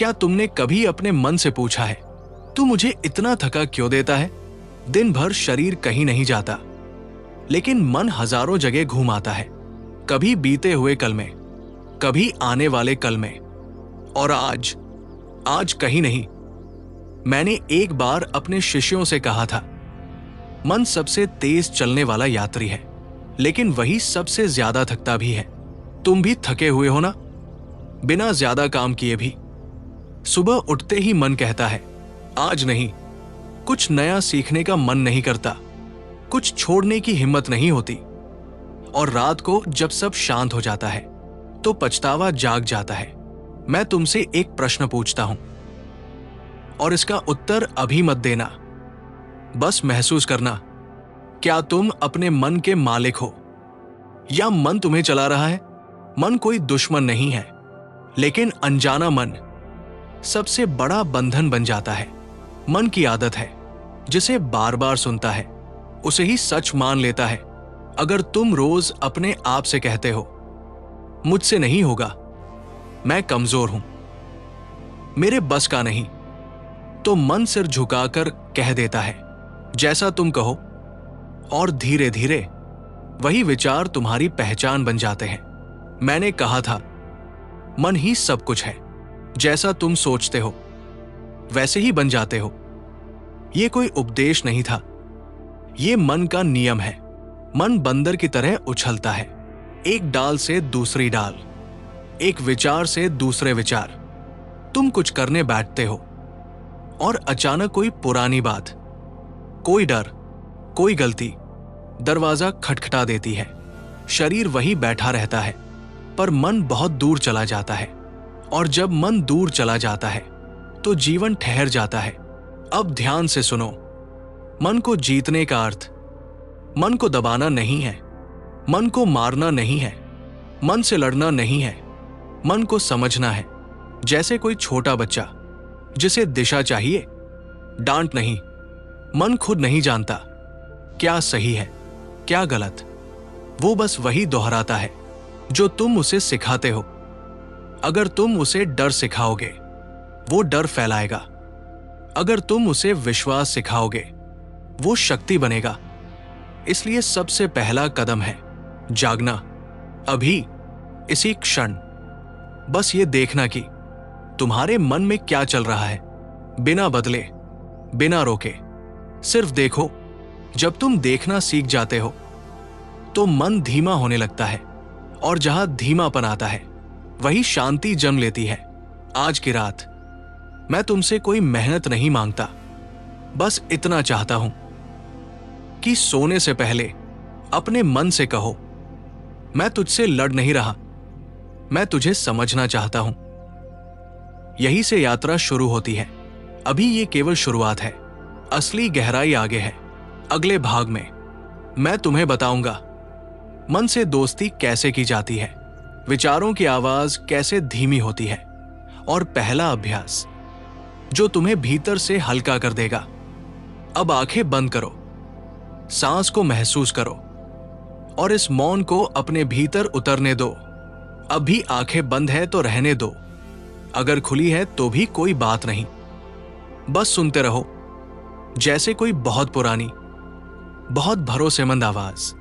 क्या तुमने कभी अपने मन से पूछा है, तू मुझे इतना थका क्यों देता है? दिन भर शरीर कहीं नहीं जाता, लेकिन मन हजारों जगह घूम आता है, कभी बीते हुए कल में, कभी आने वाले कल में, और आज कहीं नहीं। मैंने एक बार अपने शिष्यों से कहा था, मन सबसे तेज चलने वाला यात्री है, लेकिन वही सबसे ज्यादा थकता भी है। तुम भी थके हुए हो ना, बिना ज्यादा काम किए भी। सुबह उठते ही मन कहता है आज नहीं, कुछ नया सीखने का मन नहीं करता, कुछ छोड़ने की हिम्मत नहीं होती, और रात को जब सब शांत हो जाता है तो पछतावा जाग जाता है। मैं तुमसे एक प्रश्न पूछता हूं और इसका उत्तर अभी मत देना, बस महसूस करना। क्या तुम अपने मन के मालिक हो या मन तुम्हें चला रहा है? मन कोई दुश्मन नहीं है, लेकिन अनजाना मन सबसे बड़ा बंधन बन जाता है। मन की आदत है, जिसे बार बार सुनता है उसे ही सच मान लेता है। अगर तुम रोज अपने आप से कहते हो मुझसे नहीं होगा, मैं कमजोर हूं, मेरे बस का नहीं, तो मन सिर झुकाकर कह देता है जैसा तुम कहो, और धीरे धीरे वही विचार तुम्हारी पहचान बन जाते हैं। मैंने कहा था मन ही सब कुछ है, जैसा तुम सोचते हो वैसे ही बन जाते हो। यह कोई उपदेश नहीं था, यह मन का नियम है। मन बंदर की तरह उछलता है, एक डाल से दूसरी डाल, एक विचार से दूसरे विचार। तुम कुछ करने बैठते हो और अचानक कोई पुरानी बात, कोई डर, कोई गलती दरवाजा खटखटा देती है। शरीर वही बैठा रहता है, पर मन बहुत दूर चला जाता है, और जब मन दूर चला जाता है तो जीवन ठहर जाता है। अब ध्यान से सुनो, मन को जीतने का अर्थ मन को दबाना नहीं है, मन को मारना नहीं है, मन से लड़ना नहीं है, मन को समझना है। जैसे कोई छोटा बच्चा जिसे दिशा चाहिए, डांट नहीं। मन खुद नहीं जानता क्या सही है क्या गलत, वो बस वही दोहराता है जो तुम उसे सिखाते हो। अगर तुम उसे डर सिखाओगे, वो डर फैलाएगा। अगर तुम उसे विश्वास सिखाओगे, वो शक्ति बनेगा। इसलिए सबसे पहला कदम है जागना, अभी, इसी क्षण। बस ये देखना कि तुम्हारे मन में क्या चल रहा है, बिना बदले, बिना रोके। सिर्फ देखो। जब तुम देखना सीख जाते हो तो मन धीमा होने लगता है, और जहां धीमापन आता है वही शांति जन्म लेती है। आज की रात मैं तुमसे कोई मेहनत नहीं मांगता, बस इतना चाहता हूं कि सोने से पहले अपने मन से कहो, मैं तुझसे लड़ नहीं रहा, मैं तुझे समझना चाहता हूं। यही से यात्रा शुरू होती है। अभी ये केवल शुरुआत है, असली गहराई आगे है। अगले भाग में मैं तुम्हें बताऊंगा मन से दोस्ती कैसे की जाती है, विचारों की आवाज कैसे धीमी होती है, और पहला अभ्यास जो तुम्हें भीतर से हल्का कर देगा। अब आंखें बंद करो, सांस को महसूस करो, और इस मौन को अपने भीतर उतरने दो। अब भी आंखें बंद है तो रहने दो, अगर खुली है तो भी कोई बात नहीं। बस सुनते रहो, जैसे कोई बहुत पुरानी, बहुत भरोसेमंद आवाज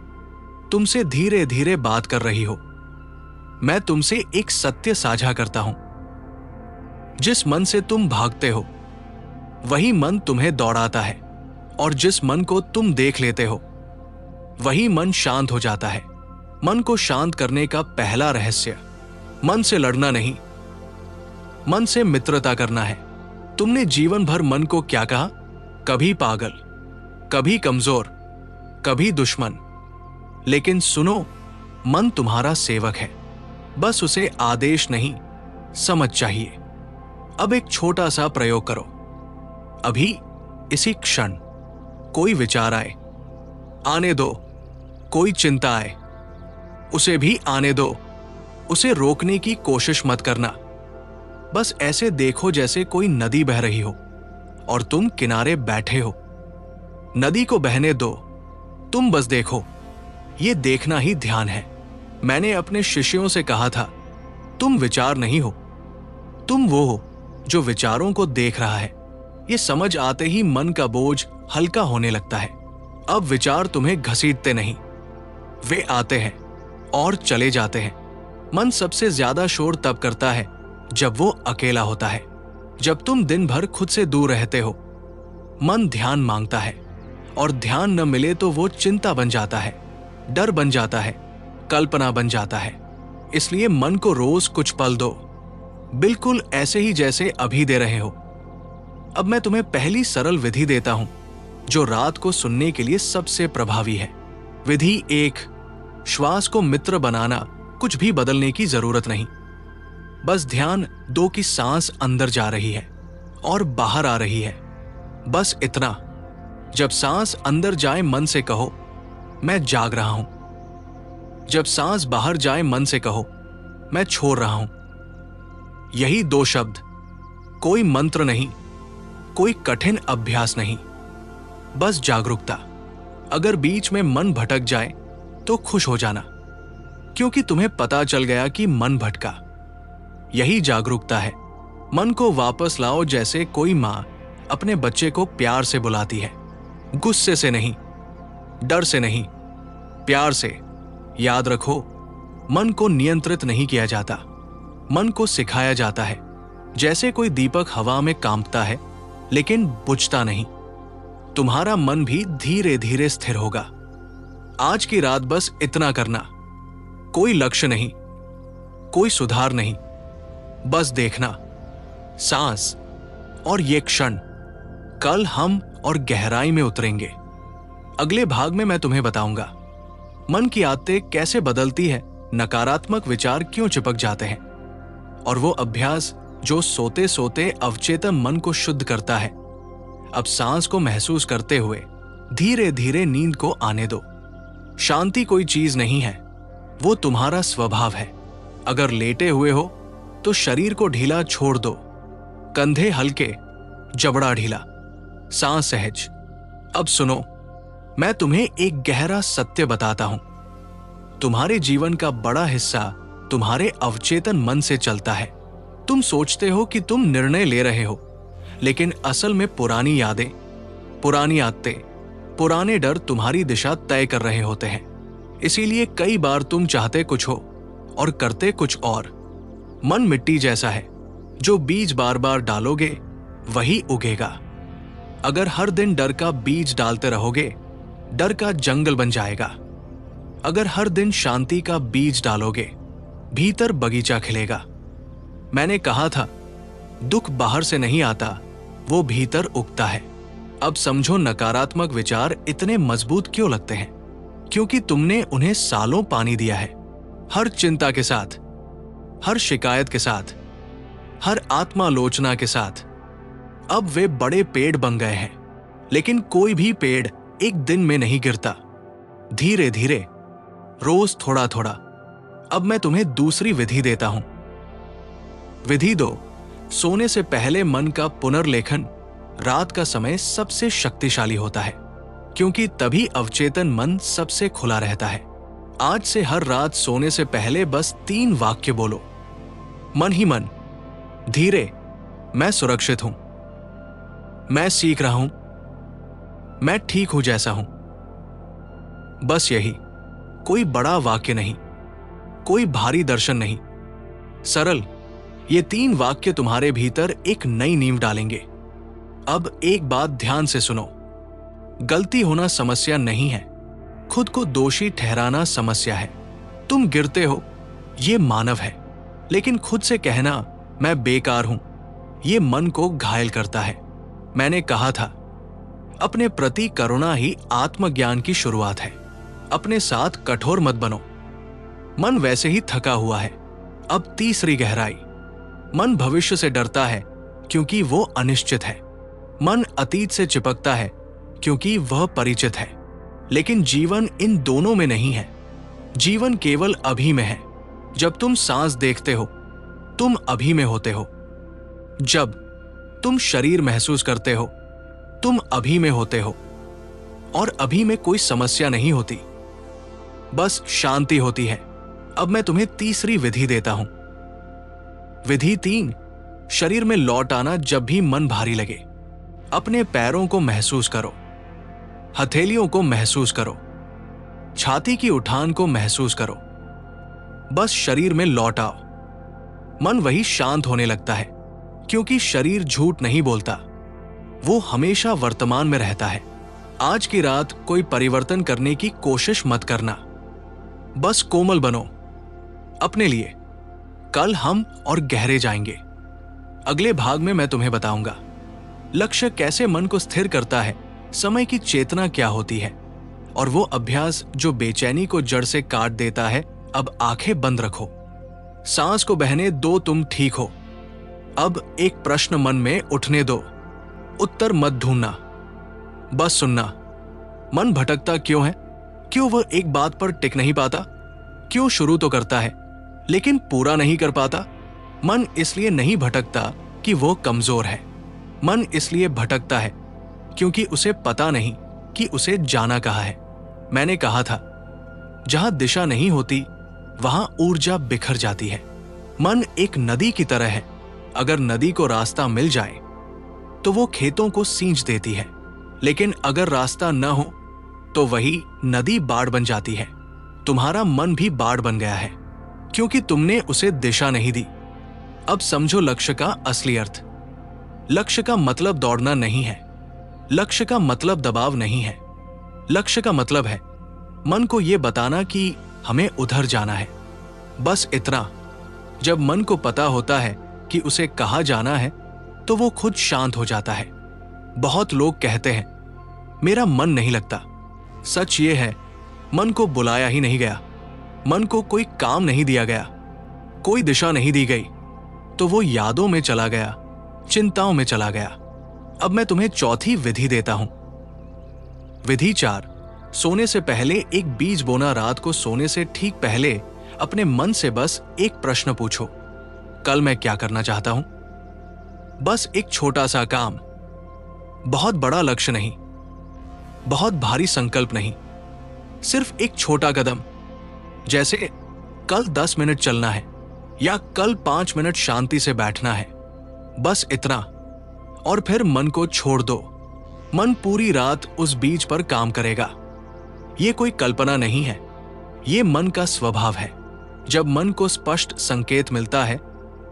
तुमसे धीरे धीरे बात कर रही हो। मैं तुमसे एक सत्य साझा करता हूं, जिस मन से तुम भागते हो वही मन तुम्हें दौड़ाता है, और जिस मन को तुम देख लेते हो वही मन शांत हो जाता है। मन को शांत करने का पहला रहस्य मन से लड़ना नहीं, मन से मित्रता करना है। तुमने जीवन भर मन को क्या कहा? कभी पागल, कभी कमजोर, कभी दुश्मन। लेकिन सुनो, मन तुम्हारा सेवक है, बस उसे आदेश नहीं, समझ चाहिए। अब एक छोटा सा प्रयोग करो। अभी, इसी क्षण कोई विचार आए, आने दो। कोई चिंता आए, उसे भी आने दो। उसे रोकने की कोशिश मत करना। बस ऐसे देखो जैसे कोई नदी बह रही हो और तुम किनारे बैठे हो। नदी को बहने दो, तुम बस देखो। ये देखना ही ध्यान है। मैंने अपने शिष्यों से कहा था, तुम विचार नहीं हो, तुम वो हो जो विचारों को देख रहा है। ये समझ आते ही मन का बोझ हल्का होने लगता है। अब विचार तुम्हें घसीटते नहीं, वे आते हैं और चले जाते हैं। मन सबसे ज्यादा शोर तब करता है जब वो अकेला होता है। जब तुम दिन भर खुद से दूर रहते हो, मन ध्यान मांगता है, और ध्यान न मिले तो वो चिंता बन जाता है, डर बन जाता है, कल्पना बन जाता है। इसलिए मन को रोज कुछ पल दो, बिल्कुल ऐसे ही जैसे अभी दे रहे हो। अब मैं तुम्हें पहली सरल विधि देता हूं, जो रात को सुनने के लिए सबसे प्रभावी है। विधि 1, श्वास को मित्र बनाना। कुछ भी बदलने की जरूरत नहीं, बस ध्यान दो कि सांस अंदर जा रही है और बाहर आ रही है, बस इतना। जब सांस अंदर जाए मन से कहो, मैं जाग रहा हूं। जब सांस बाहर जाए मन से कहो, मैं छोड़ रहा हूं। यही 2 शब्द, कोई मंत्र नहीं, कोई कठिन अभ्यास नहीं, बस जागरूकता। अगर बीच में मन भटक जाए तो खुश हो जाना, क्योंकि तुम्हें पता चल गया कि मन भटका। यही जागरूकता है। मन को वापस लाओ, जैसे कोई मां अपने बच्चे को प्यार से बुलाती है, गुस्से से नहीं, डर से नहीं, प्यार से। याद रखो, मन को नियंत्रित नहीं किया जाता, मन को सिखाया जाता है। जैसे कोई दीपक हवा में कांपता है लेकिन बुझता नहीं, तुम्हारा मन भी धीरे धीरे स्थिर होगा। आज की रात बस इतना करना, कोई लक्ष्य नहीं, कोई सुधार नहीं, बस देखना, सांस और ये क्षण। कल हम और गहराई में उतरेंगे। अगले भाग में मैं तुम्हें बताऊंगा मन की आदतें कैसे बदलती है, नकारात्मक विचार क्यों चिपक जाते हैं, और वो अभ्यास जो सोते सोते अवचेतन मन को शुद्ध करता है। अब सांस को महसूस करते हुए धीरे धीरे नींद को आने दो। शांति कोई चीज नहीं है, वो तुम्हारा स्वभाव है। अगर लेटे हुए हो तो शरीर को ढीला छोड़ दो, कंधे हल्के, जबड़ा ढीला, सांस सहज। अब सुनो, मैं तुम्हें एक गहरा सत्य बताता हूं। तुम्हारे जीवन का बड़ा हिस्सा तुम्हारे अवचेतन मन से चलता है। तुम सोचते हो कि तुम निर्णय ले रहे हो, लेकिन असल में पुरानी यादें, पुरानी आदतें, पुराने डर तुम्हारी दिशा तय कर रहे होते हैं। इसीलिए कई बार तुम चाहते कुछ हो और करते कुछ और। मन मिट्टी जैसा है, जो बीज बार बार डालोगे वही उगेगा। अगर हर दिन डर का बीज डालते रहोगे, डर का जंगल बन जाएगा। अगर हर दिन शांति का बीज डालोगे, भीतर बगीचा खिलेगा। मैंने कहा था, दुख बाहर से नहीं आता, वो भीतर उगता है। अब समझो नकारात्मक विचार इतने मजबूत क्यों लगते हैं, क्योंकि तुमने उन्हें सालों पानी दिया है। हर चिंता के साथ, हर शिकायत के साथ, हर आत्मालोचना के साथ। अब वे बड़े पेड़ बन गए हैं, लेकिन कोई भी पेड़ एक दिन में नहीं गिरता, धीरे धीरे, रोज थोड़ा थोड़ा। अब मैं तुम्हें दूसरी विधि देता हूं। विधि 2, सोने से पहले मन का पुनर्लेखन। रात का समय सबसे शक्तिशाली होता है, क्योंकि तभी अवचेतन मन सबसे खुला रहता है। आज से हर रात सोने से पहले बस 3 वाक्य बोलो, मन ही मन, धीरे, मैं सुरक्षित हूं, मैं सीख रहा हूं, मैं ठीक हूं जैसा हूं। बस यही, कोई बड़ा वाक्य नहीं, कोई भारी दर्शन नहीं, सरल। ये 3 वाक्य तुम्हारे भीतर एक नई नींव डालेंगे। अब एक बात ध्यान से सुनो, गलती होना समस्या नहीं है, खुद को दोषी ठहराना समस्या है। तुम गिरते हो, ये मानव है, लेकिन खुद से कहना मैं बेकार हूं, ये मन को घायल करता है। मैंने कहा था, अपने प्रति करुणा ही आत्मज्ञान की शुरुआत है। अपने साथ कठोर मत बनो। मन वैसे ही थका हुआ है। अब तीसरी गहराई, मन भविष्य से डरता है क्योंकि वो अनिश्चित है। मन अतीत से चिपकता है क्योंकि वह परिचित है। लेकिन जीवन इन दोनों में नहीं है, जीवन केवल अभी में है। जब तुम सांस देखते हो, तुम अभी में होते हो। जब तुम शरीर महसूस करते हो, तुम अभी में होते हो। और अभी में कोई समस्या नहीं होती, बस शांति होती है। अब मैं तुम्हें तीसरी विधि देता हूं। विधि 3, शरीर में लौट आना जब भी मन भारी लगे। अपने पैरों को महसूस करो, हथेलियों को महसूस करो, छाती की उठान को महसूस करो। बस शरीर में लौट आओ। मन वही शांत होने लगता है, क्योंकि शरीर झूठ नहीं बोलता, वो हमेशा वर्तमान में रहता है। आज की रात कोई परिवर्तन करने की कोशिश मत करना, बस कोमल बनो अपने लिए। कल हम और गहरे जाएंगे। अगले भाग में मैं तुम्हें बताऊंगा लक्ष्य कैसे मन को स्थिर करता है, समय की चेतना क्या होती है, और वो अभ्यास जो बेचैनी को जड़ से काट देता है। अब आंखें बंद रखो, सांस को बहने दो, तुम ठीक हो। अब एक प्रश्न मन में उठने दो, उत्तर मत ढूंढना, बस सुनना। मन भटकता क्यों है? क्यों वह एक बात पर टिक नहीं पाता? क्यों शुरू तो करता है लेकिन पूरा नहीं कर पाता? मन इसलिए नहीं भटकता कि वो कमजोर है, मन इसलिए भटकता है क्योंकि उसे पता नहीं कि उसे जाना कहाँ है। मैंने कहा था, जहां दिशा नहीं होती वहां ऊर्जा बिखर जाती है। मन एक नदी की तरह है, अगर नदी को रास्ता मिल जाए तो वो खेतों को सींच देती है, लेकिन अगर रास्ता न हो तो वही नदी बाढ़ बन जाती है। तुम्हारा मन भी बाढ़ बन गया है क्योंकि तुमने उसे दिशा नहीं दी। अब समझो लक्ष्य का असली अर्थ। लक्ष्य का मतलब दौड़ना नहीं है, लक्ष्य का मतलब दबाव नहीं है। लक्ष्य का मतलब है मन को यह बताना कि हमें उधर जाना है, बस इतना। जब मन को पता होता है कि उसे कहाँ जाना है तो वो खुद शांत हो जाता है। बहुत लोग कहते हैं मेरा मन नहीं लगता। सच ये है, मन को बुलाया ही नहीं गया, मन को कोई काम नहीं दिया गया, कोई दिशा नहीं दी गई, तो वो यादों में चला गया, चिंताओं में चला गया। अब मैं तुम्हें चौथी विधि देता हूं। विधि 4, सोने से पहले एक बीज बोना। रात को सोने से ठीक पहले अपने मन से बस एक प्रश्न पूछो, कल मैं क्या करना चाहता हूं? बस एक छोटा सा काम, बहुत बड़ा लक्ष्य नहीं, बहुत भारी संकल्प नहीं, सिर्फ एक छोटा कदम, जैसे कल 10 मिनट चलना है या कल 5 मिनट शांति से बैठना है, बस इतना। और फिर मन को छोड़ दो। मन पूरी रात उस बीज पर काम करेगा। ये कोई कल्पना नहीं है, ये मन का स्वभाव है। जब मन को स्पष्ट संकेत मिलता है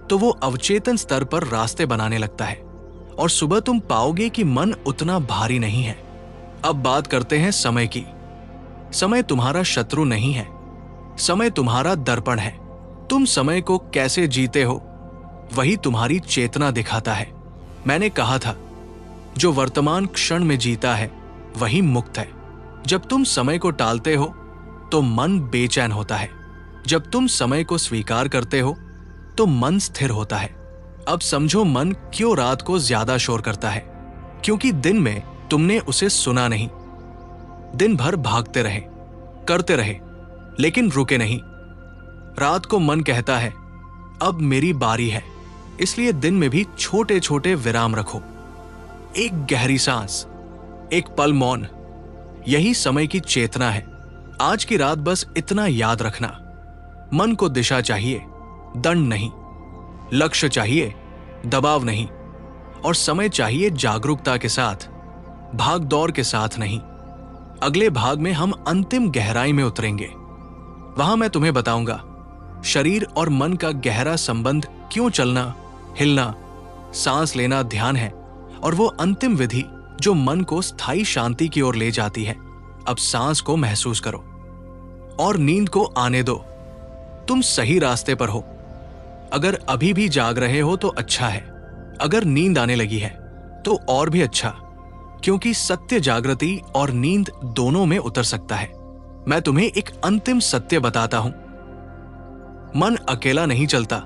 तो वो अवचेतन स्तर पर रास्ते बनाने लगता है, और सुबह तुम पाओगे कि मन उतना भारी नहीं है। अब बात करते हैं समय की। समय तुम्हारा शत्रु नहीं है, समय तुम्हारा दर्पण है। तुम समय को कैसे जीते हो वही तुम्हारी चेतना दिखाता है। मैंने कहा था, जो वर्तमान क्षण में जीता है वही मुक्त है। जब तुम समय को टालते हो तो मन बेचैन होता है, जब तुम समय को स्वीकार करते हो तो मन स्थिर होता है। अब समझो मन क्यों रात को ज्यादा शोर करता है, क्योंकि दिन में तुमने उसे सुना नहीं। दिन भर भागते रहे, करते रहे, लेकिन रुके नहीं। रात को मन कहता है अब मेरी बारी है, इसलिए दिन में भी छोटे छोटे विराम रखो। एक गहरी सांस, एक पल मौन, यही समय की चेतना है। आज की रात बस इतना याद रखना, मन को दिशा चाहिए, दंड नहीं। लक्ष्य चाहिए, दबाव नहीं। और समय चाहिए जागरूकता के साथ, भाग दौड़ के साथ नहीं। अगले भाग में हम अंतिम गहराई में उतरेंगे। वहां मैं तुम्हें बताऊंगा शरीर और मन का गहरा संबंध, क्यों चलना, हिलना, सांस लेना ध्यान है, और वो अंतिम विधि जो मन को स्थायी शांति की ओर ले जाती है। अब सांस को महसूस करो और नींद को आने दो। तुम सही रास्ते पर हो। अगर अभी भी जाग रहे हो तो अच्छा है, अगर नींद आने लगी है तो और भी अच्छा, क्योंकि सत्य जागृति और नींद दोनों में उतर सकता है। मैं तुम्हें एक अंतिम सत्य बताता हूं। मन अकेला नहीं चलता,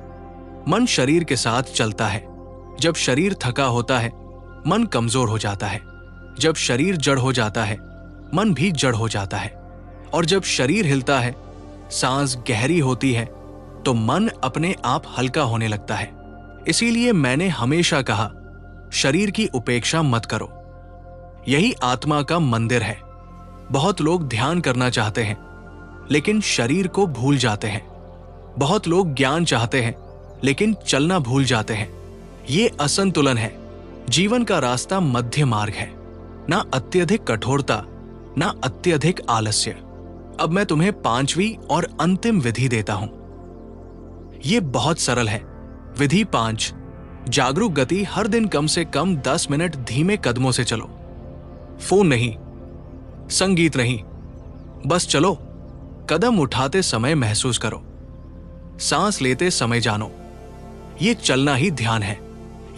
मन शरीर के साथ चलता है। जब शरीर थका होता है मन कमजोर हो जाता है, जब शरीर जड़ हो जाता है मन भी जड़ हो जाता है, और जब शरीर हिलता है, सांस गहरी होती है, तो मन अपने आप हल्का होने लगता है। इसीलिए मैंने हमेशा कहा, शरीर की उपेक्षा मत करो, यही आत्मा का मंदिर है। बहुत लोग ध्यान करना चाहते हैं लेकिन शरीर को भूल जाते हैं। बहुत लोग ज्ञान चाहते हैं लेकिन चलना भूल जाते हैं। ये असंतुलन है। जीवन का रास्ता मध्य मार्ग है, ना अत्यधिक कठोरता, ना अत्यधिक आलस्य। अब मैं तुम्हें 5वीं और अंतिम विधि देता हूं। ये बहुत सरल है। विधि 5, जागरूक गति। हर दिन कम से कम 10 मिनट धीमे कदमों से चलो। फोन नहीं, संगीत नहीं, बस चलो। कदम उठाते समय महसूस करो, सांस लेते समय जानो। ये चलना ही ध्यान है,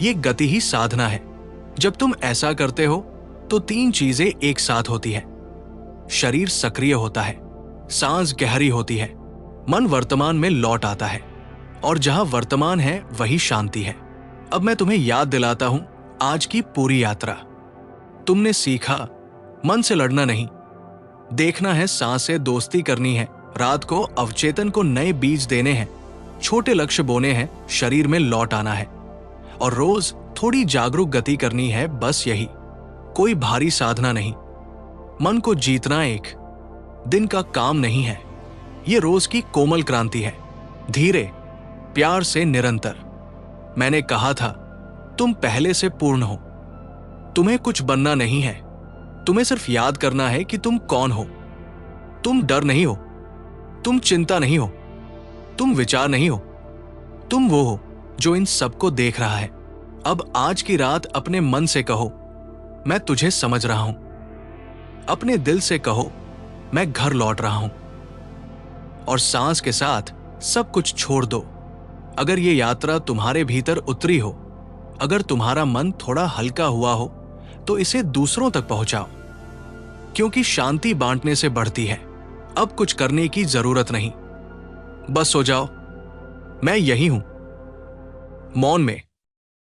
ये गति ही साधना है। जब तुम ऐसा करते हो तो 3 चीजें एक साथ होती है। शरीर सक्रिय होता है, सांस गहरी होती है, मन वर्तमान में लौट आता है, और जहां वर्तमान है वही शांति है। अब मैं तुम्हें याद दिलाता हूं आज की पूरी यात्रा। तुमने सीखा मन से लड़ना नहीं, देखना है, सांस से दोस्ती करनी है, रात को अवचेतन को नए बीज देने हैं, छोटे लक्ष्य बोने हैं, शरीर में लौट आना है, और रोज थोड़ी जागरूक गति करनी है। बस यही, कोई भारी साधना नहीं। मन को जीतना एक दिन का काम नहीं है, ये रोज की कोमल क्रांति है, धीरे प्यार से निरंतर। मैंने कहा था तुम पहले से पूर्ण हो। तुम्हें कुछ बनना नहीं है, तुम्हें सिर्फ याद करना है कि तुम कौन हो। तुम डर नहीं हो, तुम चिंता नहीं हो, तुम विचार नहीं हो, तुम वो हो जो इन सबको देख रहा है। अब आज की रात अपने मन से कहो, मैं तुझे समझ रहा हूं। अपने दिल से कहो, मैं घर लौट रहा हूं। और सांस के साथ सब कुछ छोड़ दो। अगर ये यात्रा तुम्हारे भीतर उतरी हो, अगर तुम्हारा मन थोड़ा हल्का हुआ हो, तो इसे दूसरों तक पहुंचाओ, क्योंकि शांति बांटने से बढ़ती है। अब कुछ करने की जरूरत नहीं, बस सो जाओ। मैं यही हूं, मौन में।